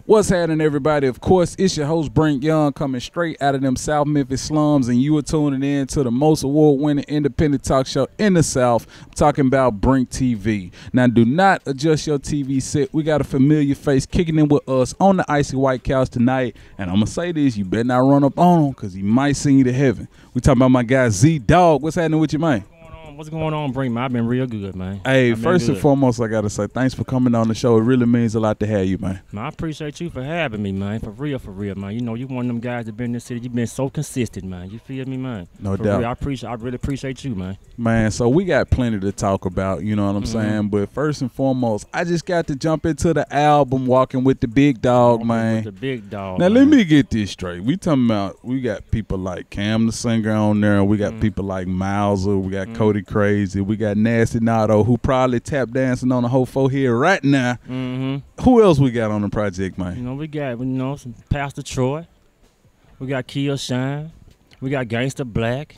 What's happening, everybody? Of course, it's your host, Brink Young, coming straight out of them South Memphis slums, and you are tuning in to the most award-winning independent talk show in the South. I'm talking about Brink TV. Now, do not adjust your TV set. We got a familiar face kicking in with us on the icy white couch tonight, and I'm going to say this, you better not run up on him because he might send you to heaven. We talking about my guy, Z-Dogg. What's happening with you, man? What's going on, Brink, man? I've been real good, man. Hey, first and foremost, I got to say thanks for coming on the show. It really means a lot to have you, man. Man, I appreciate you for having me, man. For real, man. You know, you one of them guys that been in this city. You've been so consistent, man. You feel me, man? No doubt. Real, I really appreciate you, man. Man, so we got plenty to talk about, you know what I'm saying? But first and foremost, I just got to jump into the album, Walking with the Big Dog, man. With the Big Dog, Now, man. let me get this straight. We talking about, we got people like Cam the Singer on there. We got people like Mouser. We got Cody Crazy. We got Nasty Nardo, who probably tap dancing on the whole forehead right now. Who else we got on the project, man? You know, we got, some Pastor Troy. We got Kill Shine. We got Gangsta Blac.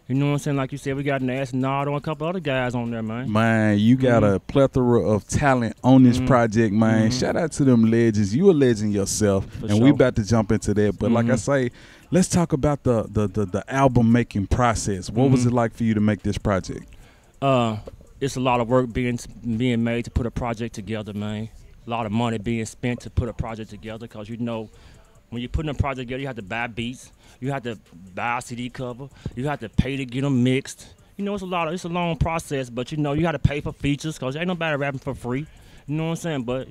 You know what I'm saying? Like you said, we got Nasty Nardo and a couple other guys on there, man. Man, you got a plethora of talent on this project, man. Shout out to them legends. You a legend yourself, we about to jump into that. But like I say, let's talk about the album making process. What was it like for you to make this project? It's a lot of work being made to put a project together, man. A lot of money being spent to put a project together, because you know, when you're putting a project together, you have to buy beats, you have to buy a CD cover, you have to pay to get them mixed. You know, it's a long process, but you know, you got to pay for features, because ain't nobody rapping for free. You know what I'm saying? But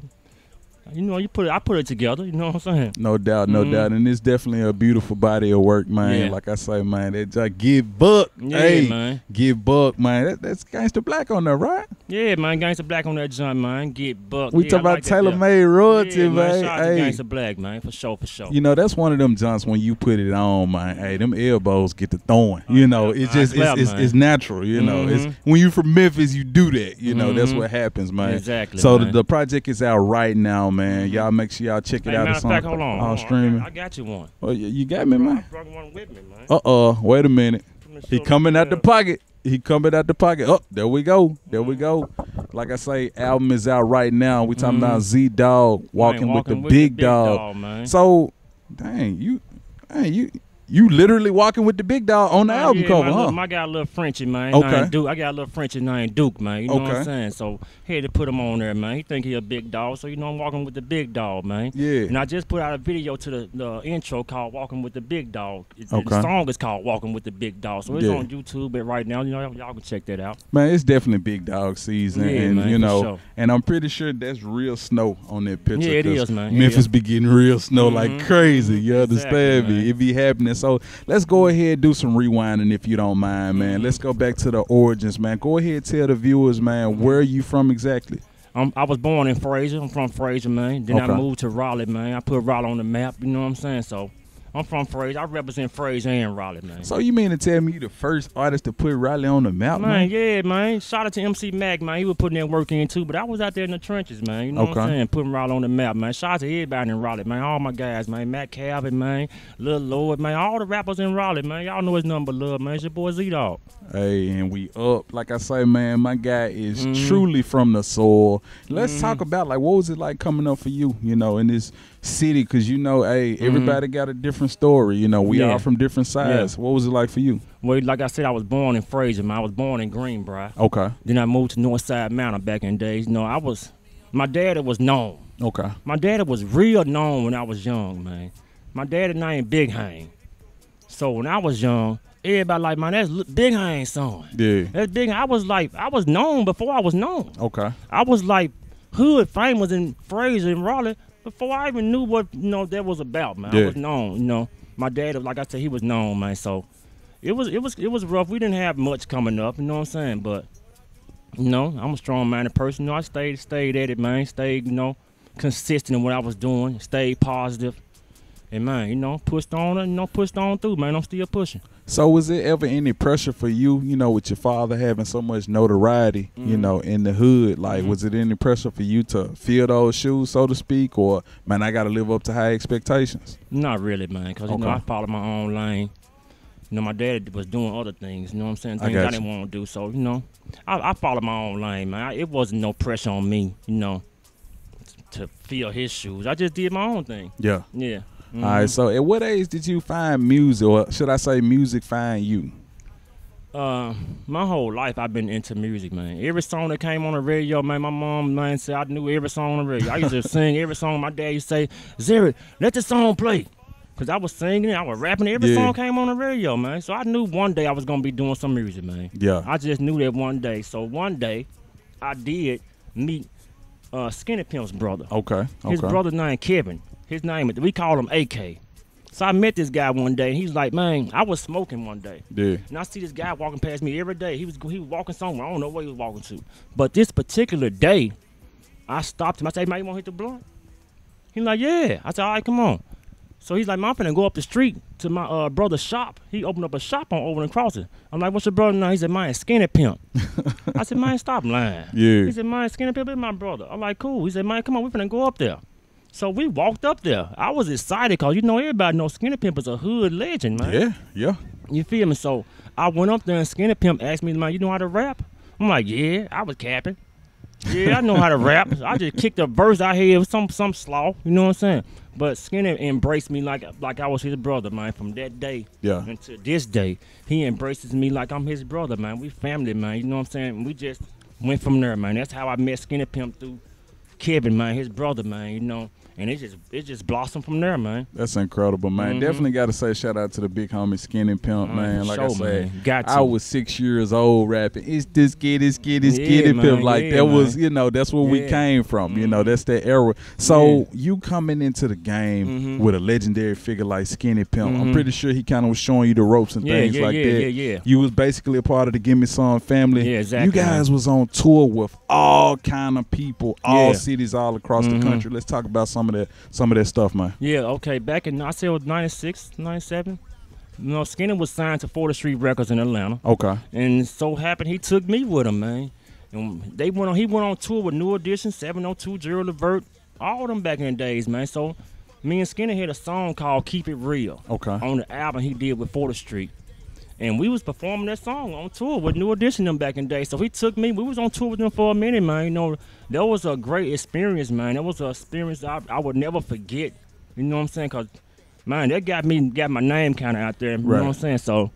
you know, I put it together. You know what I'm saying? No doubt, no doubt, and it's definitely a beautiful body of work, man. Yeah. Like I say, man, that just give buck, man. Give buck, man. That's Gangsta Blac on there, right? Yeah, man, Gangsta Blac on that joint, man. Get buck. We talk about tailor-made royalty, man. Shout out to Gangsta Blac, man, for sure. You know, that's one of them joints when you put it on, man. Hey, them elbows get to throwing. You know, it's just it's natural. You know, it's when you from Memphis, you do that. You know, that's what happens, man. Exactly. So the project is out right now, man. Y'all make sure y'all check it out. Matter of fact, hold on. Streaming. I got you one. Oh, you got me, man. I brought one with me, man. Wait a minute. He coming out the pocket. He coming out the pocket. Oh, there we go. There we go. Like I say, album is out right now. We talking about Z-Dogg, walking with the big dog, man. So, dang, you literally walking with the big dog on the album cover, huh? I got a little Frenchie, man. Okay. I got a little Frenchie named Duke, man. You know what I'm saying? So, had to put him on there, man. He think he a big dog, so you know I'm walking with the big dog, man. Yeah. And I just put out a video to the intro called Walking with the Big Dog. The song is called Walking with the Big Dog. So it's on YouTube right now. You know, y'all can check that out. Man, it's definitely big dog season. Yeah, and man, you know, sure. And I'm pretty sure that's real snow on that picture. Yeah, it is, man. Memphis be getting real snow like crazy. You understand me? It be happening. So let's go ahead and do some rewinding if you don't mind, man. Let's go back to the origins, man. Go ahead and tell the viewers, man, where are you from exactly? I was born in Fraser. I'm from Fraser, man. Then I moved to Raleigh, man. I put Raleigh on the map, you know what I'm saying? So I'm from Fraser. I represent Fraser and Raleigh, man. So you mean to tell me you the first artist to put Raleigh on the map, man? Yeah, man. Shout out to MC Mac, man. He was putting that work in, too. But I was out there in the trenches, man. You know what I'm saying? Putting Raleigh on the map, man. Shout out to everybody in Raleigh, man. All my guys, man. Matt Calvin, man. Lil Lord, man. All the rappers in Raleigh, man. Y'all know his number love, man. It's your boy Z-Dogg. Hey, and we up. Like I say, man, my guy is truly from the soil. Let's talk about, like, what was it like coming up for you, you know, in this city? Because, you know, hey, everybody got a different story. You know, we are from different sides. What was it like for you? Well, like I said, I was born in Fraser, man. I was born in Greenbrier. Okay. Then I moved to Northside Mountain back in the days. You know, my daddy was known. Okay. My daddy was real known when I was young, man. My daddy named Big Hang. So when I was young, everybody like, man, that's Big Hang's son. Yeah. That's Big Hang. I was known before I was known. Okay. I was like hood famous in Fraser and Raleigh before I even knew what, you know, that was about, man. I was known, you know. My dad, like I said, he was known, man. So it was rough. We didn't have much coming up, you know what I'm saying? But, you know, I'm a strong-minded person. You know, I stayed at it, man. Stayed, you know, consistent in what I was doing. Stayed positive. And, man, you know, pushed on and, you know, pushed on through, man. I'm still pushing. So was there ever any pressure for you, you know, with your father having so much notoriety, you know, in the hood? Like, was it any pressure for you to fill those shoes, so to speak? Or, man, I got to live up to high expectations? Not really, man, because, you know, I followed my own lane. You know, my dad was doing other things, you know what I'm saying? Things I didn't want to do. So, you know, I followed my own lane, man. It wasn't no pressure on me, you know. to fill his shoes. I just did my own thing. Yeah. Yeah. All right. So, at what age did you find music, or should I say, music find you? My whole life I've been into music, man. Every song that came on the radio, man, my mom, man, said I knew every song on the radio. I used to sing every song. My dad used to say, "Zeri, let the song play." Because I was singing, I was rapping, every song came on the radio, man. So I knew one day I was going to be doing some music, man. Yeah. I just knew that one day. So one day, I did meet Skinny Pimp's brother. Okay. His brother named Kevin. His name, we call him AK. So I met this guy one day, and he's like, man, I was smoking one day. Yeah. And I see this guy walking past me every day. He was walking somewhere. I don't know where he was walking to. But this particular day, I stopped him. I said, hey, man, you want to hit the blunt? He's like, yeah. I said, all right, come on. So he's like, man, I'm finna go up the street to my brother's shop. He opened up a shop on Overland Crossing. I'm like, what's your brother now? He said, man, Skinny Pimp. I said, man, stop lying. Yeah. He said, man, Skinny Pimp is my brother. I'm like, cool. He said, man, come on, we finna go up there. So we walked up there. I was excited because, you know, everybody knows Skinny Pimp is a hood legend, man. Yeah, yeah. You feel me? So I went up there and Skinny Pimp asked me, man, you know how to rap? I'm like, yeah, I was capping. Yeah, I know how to rap. I just kicked a verse out here with some slaw, you know what I'm saying? But Skinny embraced me like I was his brother, man. From that day until this day, he embraces me like I'm his brother, man. We family, man. You know what I'm saying? We just went from there, man. That's how I met Skinny Pimp, through Kevin, man, his brother, man, you know. And it just blossomed from there, man. That's incredible, man. Definitely got to say shout out to the big homie Skinny Pimp, man. Like I said, I was 6 years old rapping. It's this kid, it's Skinny Pimp. Like that was, you know, that's where we came from. You know, that's that era. So you coming into the game with a legendary figure like Skinny Pimp, I'm pretty sure he kind of was showing you the ropes and things like that. Yeah. You was basically a part of the Gimme Some family. Yeah, exactly. You guys was on tour with all kind of people, all cities, all across the country. Let's talk about some of that stuff, man. Yeah, okay. Back in, I said it was 96, 97. You know, Skinny was signed to 40th Street Records in Atlanta. Okay. And so happened he took me with him, man. And he went on tour with New Edition, 702, Gerald Levert, all of them back in the days, man. So me and Skinny had a song called Keep It Real. Okay. On the album he did with 40th Street. And we was performing that song on tour with New Edition them back in the day. So he took me. We was on tour with them for a minute, man. You know, that was a great experience, man. That was an experience I would never forget. You know what I'm saying? Because, man, that got my name kind of out there. You know what I'm saying? So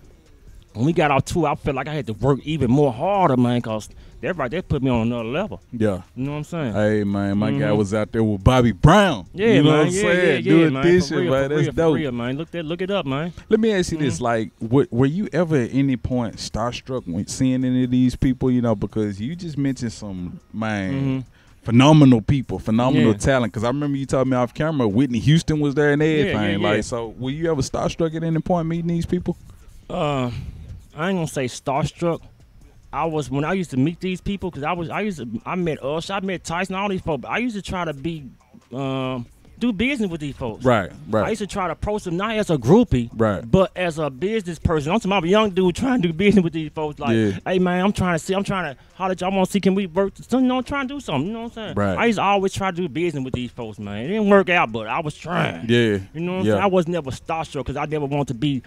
when we got off tour, I felt like I had to work even more harder, man, because that put me on another level. Yeah. You know what I'm saying? Hey, man, my guy was out there with Bobby Brown. Yeah, you know man. what I'm saying? Doing this shit, man. That's dope. For real, man. Look it up, man. Let me ask you this. Like, were you ever at any point starstruck when seeing any of these people, you know, because you just mentioned some, man, phenomenal people, phenomenal talent. Because I remember you told me off camera, Whitney Houston was there and everything. Like, so were you ever starstruck at any point meeting these people? I ain't gonna say starstruck. When I used to meet these people, because I met Usher, I met Tyson, all these folks. I used to try to do business with these folks. Right. I used to try to approach them not as a groupie, but as a business person. I'm talking about a young dude trying to do business with these folks. Like, hey man, I'm trying to holler at y'all. I want to see, can we work? You know, trying to do something. You know what I'm saying? I used to always try to do business with these folks, man. It didn't work out, but I was trying. You know what I'm saying? I was never starstruck because I never wanted to be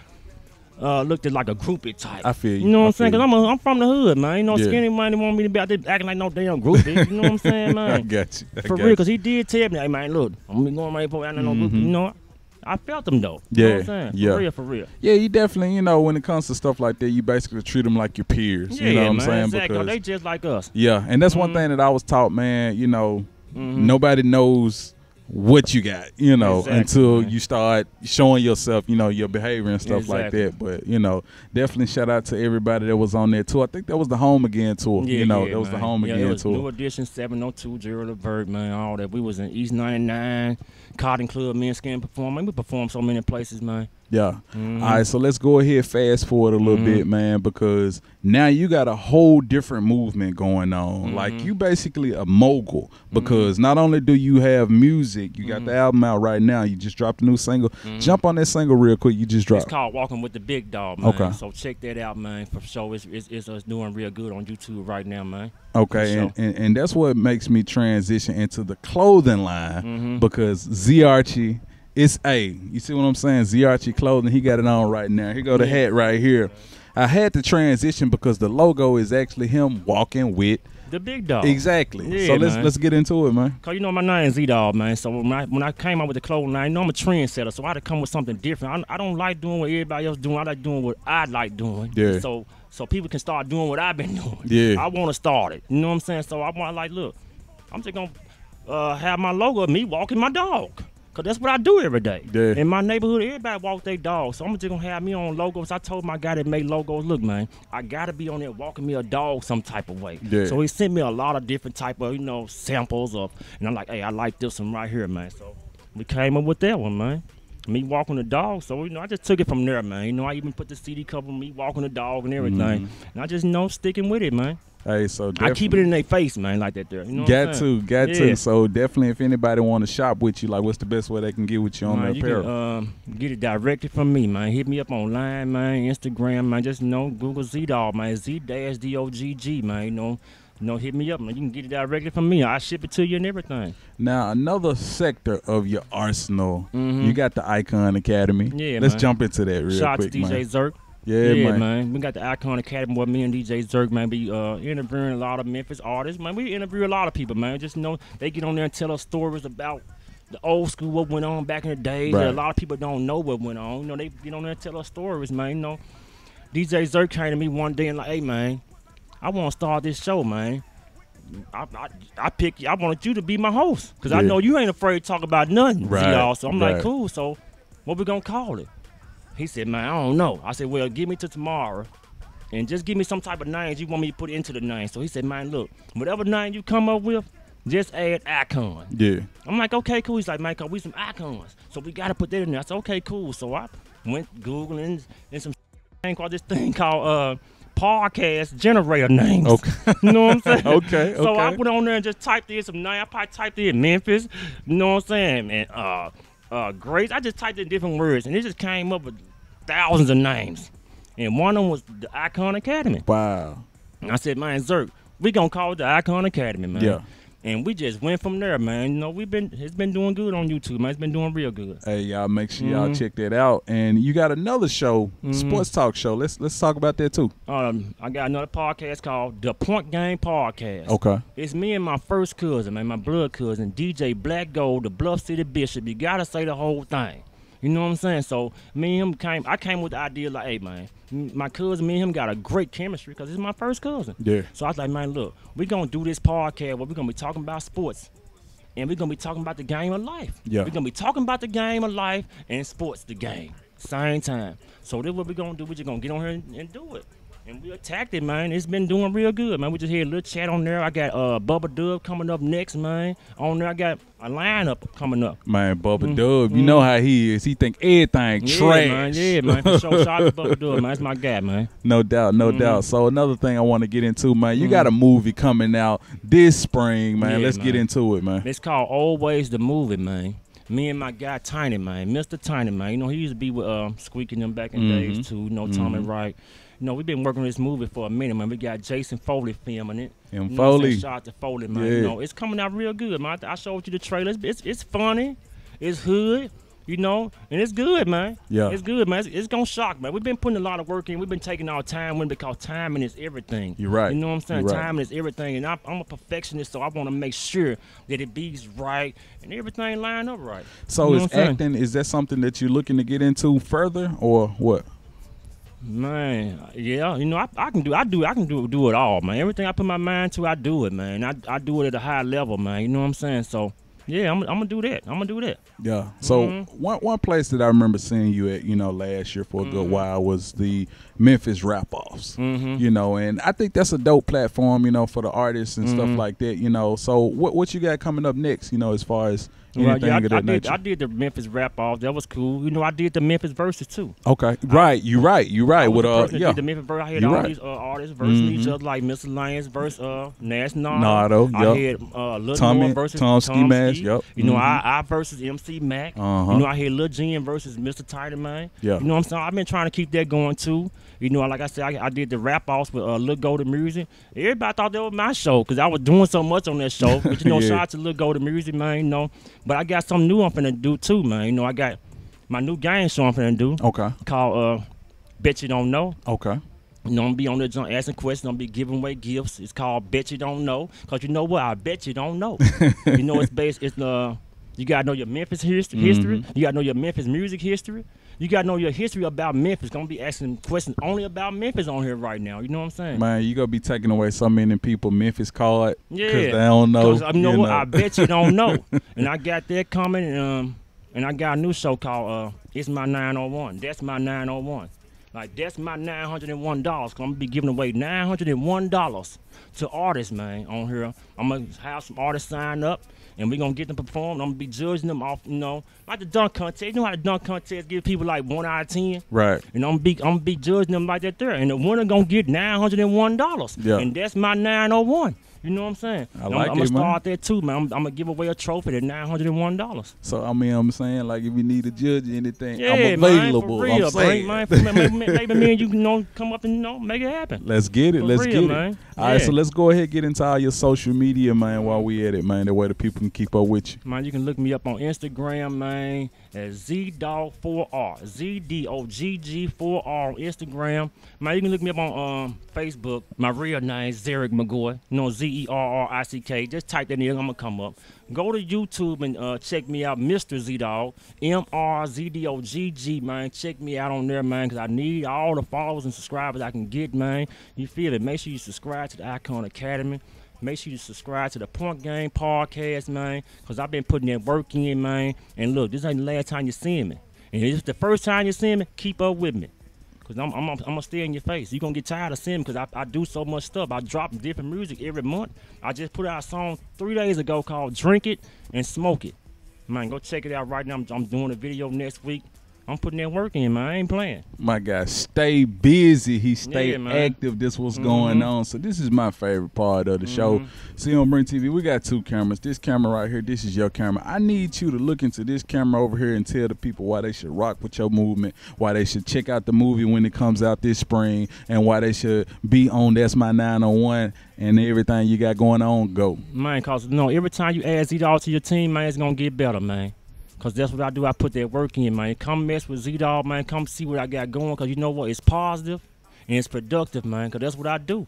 looked at like a groupie type. I feel you. You know what I'm saying? Because I'm from the hood, man. You know, Skinny man, they want me to be out there acting like no damn groupie. You know what I'm saying, man? I got you. For real, because he did tell me, hey, man, look, I'm going to be going right for out there, no groupie. You know, I felt him, though. You know what I'm saying? For real. Yeah, you definitely, you know, when it comes to stuff like that, you basically treat them like your peers. You know what I'm saying? Exactly. Because they just like us. Yeah, and that's one thing that I was taught, man. You know, nobody knows what you got, you know, until you start showing yourself, you know, your behavior and stuff like that. But, you know, definitely shout out to everybody that was on there too. I think that was the Home Again tour. You know, that was the Home Again tour. New Edition, 702, Gerald Levert, man, all that. We was in East 99, Cotton Club, me and Skin performing. We performed so many places, man. Yeah. All right, so let's go ahead, fast forward a little bit, man, because now you got a whole different movement going on. Like, you basically a mogul, because not only do you have music, you got the album out right now, you just dropped a new single. Jump on that single real quick, you just dropped. It's called Walking with the Big Dog, man. Okay. So check that out, man, for sure. It's us doing real good on YouTube right now, man. Okay, and that's what makes me transition into the clothing line, because Z Archie, it's you see what I'm saying? Z Archie clothing, he got it on right now. Here go the hat right here. I had to transition because the logo is actually him walking with The big dog. Exactly. Yeah, So man. let's get into it, man. Cause you know my name is Z-Dogg, man. So when I came out with the clothing line, you know I'm a trendsetter, so I had to come with something different. I don't like doing what everybody else doing. I like doing what I like doing. Yeah. So people can start doing what I've been doing. Yeah. I want to start it. You know what I'm saying? So I want like, look, I'm just gonna have my logo of me walking my dog. Cause that's what I do every day. Yeah. In my neighborhood, everybody walk their dog. So I'm just gonna have me on logos. I told my guy that made logos, look, man, I gotta be on there walking me a dog some type of way. Yeah. So he sent me a lot of different type of, samples of, and I'm like, hey, I like this one right here, man. So we came up with that one, man. Me walking the dog. So, I just took it from there, man. I even put the CD cover of me walking the dog and everything. And I just sticking with it, man. Hey, so I keep it in their face, man, like that there. You know got to. Yeah. So definitely, if anybody want to shop with you, like, what's the best way they can get with you on Man, the apparel? You can get it directly from me, man. Hit me up online, man, Instagram, man. Just Google Z-Dogg, man. Z-D-O-G-G, man. Hit me up, man. You can get it directly from me. I ship it to you and everything. Now, another sector of your arsenal, Mm-hmm. you got the Icon Academy. Yeah, Let's man. jump into that real Shout out quick, to DJ man. Zerk. Yeah, man. We got the Icon Academy where me and DJ Zerk, man, be interviewing a lot of Memphis artists, man. We interview a lot of people, man. Just they get on there and tell us stories about the old school, what went on back in the days. Right. A lot of people don't know what went on. They get on there and tell us stories, man. DJ Zerk came to me one day and like, hey, man, I want to start this show, man. I wanted you to be my host because I know you ain't afraid to talk about nothing, right. Z-Dogg. So I'm like, cool. So what we gonna call it? He said, man, I don't know. I said, well, give me till tomorrow and just give me some type of names you want me to put into the name. So he said, man, look, whatever name you come up with, just add Icon. Yeah. I'm like, okay, cool. He's like, man, cause we some icons, so we gotta put that in there. I said, okay, cool. So I went Googling and some thing called podcast generator names. Okay. You know what I'm saying? Okay. So I went on there and just typed in some names. I probably typed in Memphis, you know what I'm saying? And Grace. I just typed in different words and it just came up with thousands of names. And one of them was the Icon Academy. Wow. And I said, man, Zerk, we gonna call it the Icon Academy, man. Yeah. And we just went from there, man. It's been doing good on YouTube, man. It's been doing real good. Hey, y'all, make sure y'all check that out. And you got another show, sports talk show. Let's talk about that too. I got another podcast called The Point Game Podcast. Okay. It's me and my first cousin, man, my blood cousin, DJ Black Gold, the Bluff City Bishop. You gotta say the whole thing. You know what I'm saying? So me and him I came with the idea like, hey, man, my cousin, me and him got a great chemistry because it's my first cousin. Yeah. So I was like, man, look, we're going to do this podcast where we're going to be talking about sports and we're going to be talking about the game of life. Yeah. We're going to be talking about the game of life and sports, the game, same time. So this is what we're going to do. We're just going to get on here and do it. And we attacked it, man. It's been doing real good, man. We just had a little chat on there. I got Bubba Dub coming up next, man. On there, I got a lineup coming up. Man, Bubba Dub, you know how he is. He think everything trash. Man. Yeah, man. For sure. Shout out to Bubba Dub, man. That's my guy, man. No doubt, no doubt. So another thing I want to get into, man, you got a movie coming out this spring, man. Yeah, Let's get into it, man. It's called Always the Movie, man. Me and my guy Tiny, man. Mr. Tiny, man. He used to be with Squeaky and them back in the days, too. Tommy Wright. We've been working on this movie for a minute, man. We got Jason Foley filming it. And Foley. Shout out to Foley, man. Yeah. It's coming out real good, man. I showed you the trailer. It's funny. It's hood, and it's good, man. Yeah. It's good, man. It's going to shock, man. We've been putting a lot of work in. We've been taking our time in because timing is everything. You're right. You know what I'm saying? You're right. Timing is everything. And I'm a perfectionist, so I want to make sure that it be right and everything line up right. So is acting, is that something that you're looking to get into further or what? Man, yeah, I can do it all, man. Everything I put my mind to, I do it, man. I do it at a high level, man. You know what I'm saying? So, yeah, I'm gonna do that. Yeah. So one place that I remember seeing you at, last year for a good while was the Memphis Rap-Offs. And I think that's a dope platform, for the artists and stuff like that. So what you got coming up next? As far as anything of that nature. I did the Memphis Rap-Off. That was cool. I did the Memphis Verses too. Okay. Right. You're right. With did the Memphis verse. I had all these artists versing each other, like Miscellaneous verse Nash Nardo. I had Lil Tommy versus Tom Ski Mask. Yep. I versus MC Mac. I had Lil Jen versus Mr. Tighter, man. Yeah. You know what I'm saying? I've been trying to keep that going too. Like I said, I did the Rap-Offs with Lil Golden Music. Everybody thought that was my show because I was doing so much on that show. But shout out to Lil Golden Music, man. But I got something new I'm finna do too, man. I got my new game show I'm finna do. Okay. Called Bet You Don't Know. Okay. You know, I'm be on there asking questions. I'm be giving away gifts. It's called Bet You Don't Know. Cause you know what? I bet you don't know. You know, it's based. It's you gotta know your Memphis history. You gotta know your Memphis music history. You gotta know your history about Memphis. Gonna be asking questions only about Memphis on here right now. You know what I'm saying? Man, you gonna be taking away so many people Memphis card. Yeah. Cause they don't know. Cause you know what? I bet you don't know. And I got that coming. And I got a new show called It's My 901. That's My 901. Like, that's my $901. Cause I'm gonna be giving away $901 to artists, man, on here. I'm gonna have some artists sign up, and we're gonna get them perform. I'm gonna be judging them off, you know, like the dunk contest. You know how the dunk contest give people like 1 out of 10? Right. And I'm gonna be judging them like that there. And the winner gonna get $901. Yeah. And that's my 901. You know what I'm saying? I like I'm gonna it, start there too, man. I'm gonna give away a trophy at $901. So I mean, I'm saying, like, if you need a judge or anything, Yeah, I'm available. Man, for real, I'm saying. man. Maybe me and you can, you know, come up and, you know, make it happen. Let's get it. Let's get it. Man. All right, so let's go ahead and get into all your social media, man, while we at it, man. That way the people can keep up with you. Man, you can look me up on Instagram, man, at Z-Dogg 4R. Z-D-O-G-G 4R on Instagram. Man, you can look me up on Facebook. My real name is Zerick McGoy. You know, Z-E-R-R-I-C-K. Just type that in, I'm going to come up. Go to YouTube and check me out, Mr. Z-Dogg, M-R-Z-D-O-G-G, man. Check me out on there, man, because I need all the followers and subscribers I can get, man. You feel it? Make sure you subscribe to the Icon Academy. Make sure you subscribe to the Point Game Podcast, man, because I've been putting that work in, man. And look, this ain't the last time you see me. And if it's the first time you see me, keep up with me. Because I'm going to stay in your face. You're going to get tired of seeing me because I do so much stuff. I drop different music every month. I just put out a song 3 days ago called Drink It and Smoke It. Man, go check it out right now. I'm doing a video next week. I'm putting that work in, man. I ain't playing. My guy, stay busy. He stay active. This what's going on. So this is my favorite part of the show. See, on Brink TV, we got 2 cameras. This camera right here, this is your camera. I need you to look into this camera over here and tell the people why they should rock with your movement, why they should check out the movie when it comes out this spring, and why they should be on That's My 901 and everything you got going on. Go. Man, because, you know, every time you add Z-Dogg to your team, man, it's going to get better, man. Because that's what I do. I put that work in, man. Come mess with Z-Dogg, man. Come see what I got going. Because you know what? It's positive and it's productive, man. Because that's what I do.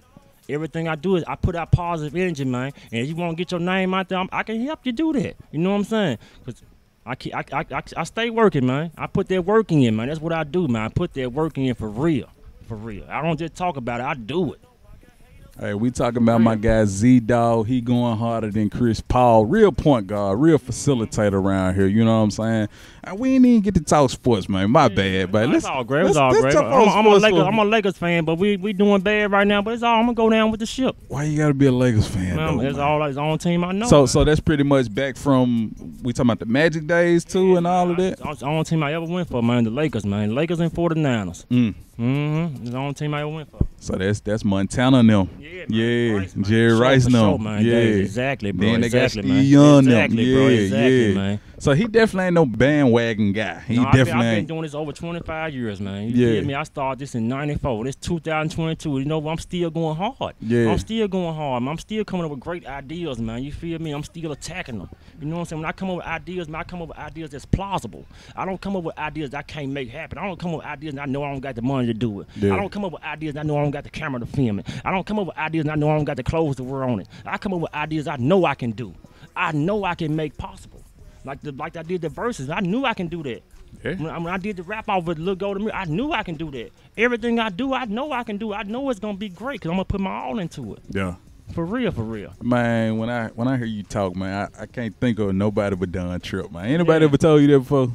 Everything I do is I put out positive energy, man. And if you want to get your name out there, I can help you do that. You know what I'm saying? Because I stay working, man. I put that work in, man. That's what I do, man. I put that work in for real. For real. I don't just talk about it. I do it. Hey, we talking about my guy Z-Dogg. He going harder than Chris Paul. Real point guard, real facilitator around here. You know what I'm saying? We ain't even get to talk sports, man. My bad, but it's all great. It's all great. I'm a Lakers fan, but we doing bad right now. But it's all. I'm gonna go down with the ship. Why you gotta be a Lakers fan? Man, though, it's all his own team. I know. So that's pretty much back from we talking about the Magic days too, and all of that. It's the only team I ever went for, man. The Lakers, man. Lakers and 49ers. It's the only team I ever went for. So that's Montana and them. Yeah, Jerry Rice and them. Man. Yeah, exactly, bro. Then they exactly, got man. Steve Young exactly, bro. Exactly, man. So he definitely ain't no bandwagon guy. I've been doing this over 25 years, man. You feel me? I started this in '94. This 2022. You know, I'm still going hard. Yeah. I'm still going hard, man. I'm still coming up with great ideas, man. You feel me? I'm still attacking them. You know what I'm saying? When I come up with ideas, man, I come up with ideas that's plausible. I don't come up with ideas that I can't make happen. I don't come up with ideas and I know I don't got the money to do it. Yeah. I don't come up with ideas and I know I don't got the camera to film it. I don't come up with ideas and I know I don't got the clothes to wear on it. I come up with ideas I know I can do. I know I can make possible. Like I did the verses. I knew I can do that. Yeah. When I did the rap off with Lil Golden Mirror, I knew I can do that. Everything I do, I know I can do. I know it's gonna be great because I'm gonna put my all into it. Yeah. For real, for real. Man, when I hear you talk, man, I can't think of nobody but Don Tripp, man. Anybody ever told you that before?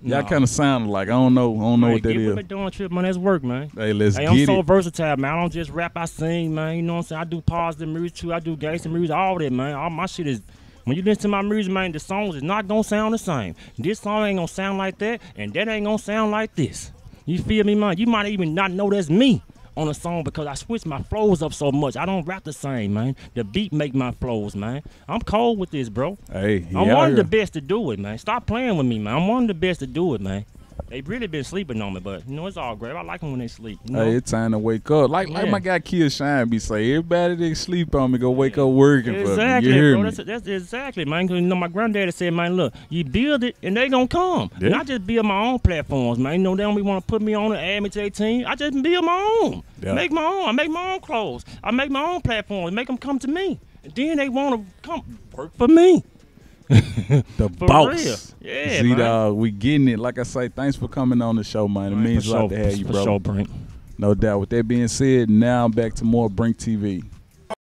Y'all kind of sound like I don't know what that is. Don Tripp, man, that's work, man. Hey, let's get it. I'm so versatile, man. I don't just rap, I sing, man. You know what I'm saying? I do positive music too. I do gangster music, all that, man. All my shit is. When you listen to my music, man, the songs is not gonna sound the same. This song ain't gonna sound like that, and that ain't gonna sound like this. You feel me, man? You might even not know that's me on a song because I switch my flows up so much. I don't rap the same, man. The beat make my flows, man. I'm cold with this, bro. Hey, I'm one of the best to do it, man. Stop playing with me, man. I'm one of the best to do it, man. They really been sleeping on me, but you know it's all great. I like them when they sleep. You know? Hey, it's time to wake up. Like my guy Kia Shine be saying, everybody that sleep on me go wake up working for me. You hear me? That's exactly, man. 'Cause, you know, my granddaddy said, man, look, you build it and they gonna come. Yeah. And I just build my own platforms, man. You know, they don't want to put me on and add me to their team. I just build my own. Yeah. Make my own. I make my own clothes. I make my own platforms. Make them come to me. And then they want to come work for me. The boss. Yeah, Z-Dogg, we getting it. Like I say, thanks for coming on the show, man. It means a lot to have you, bro. For sure, Brink. No doubt. With that being said, now back to more Brink TV.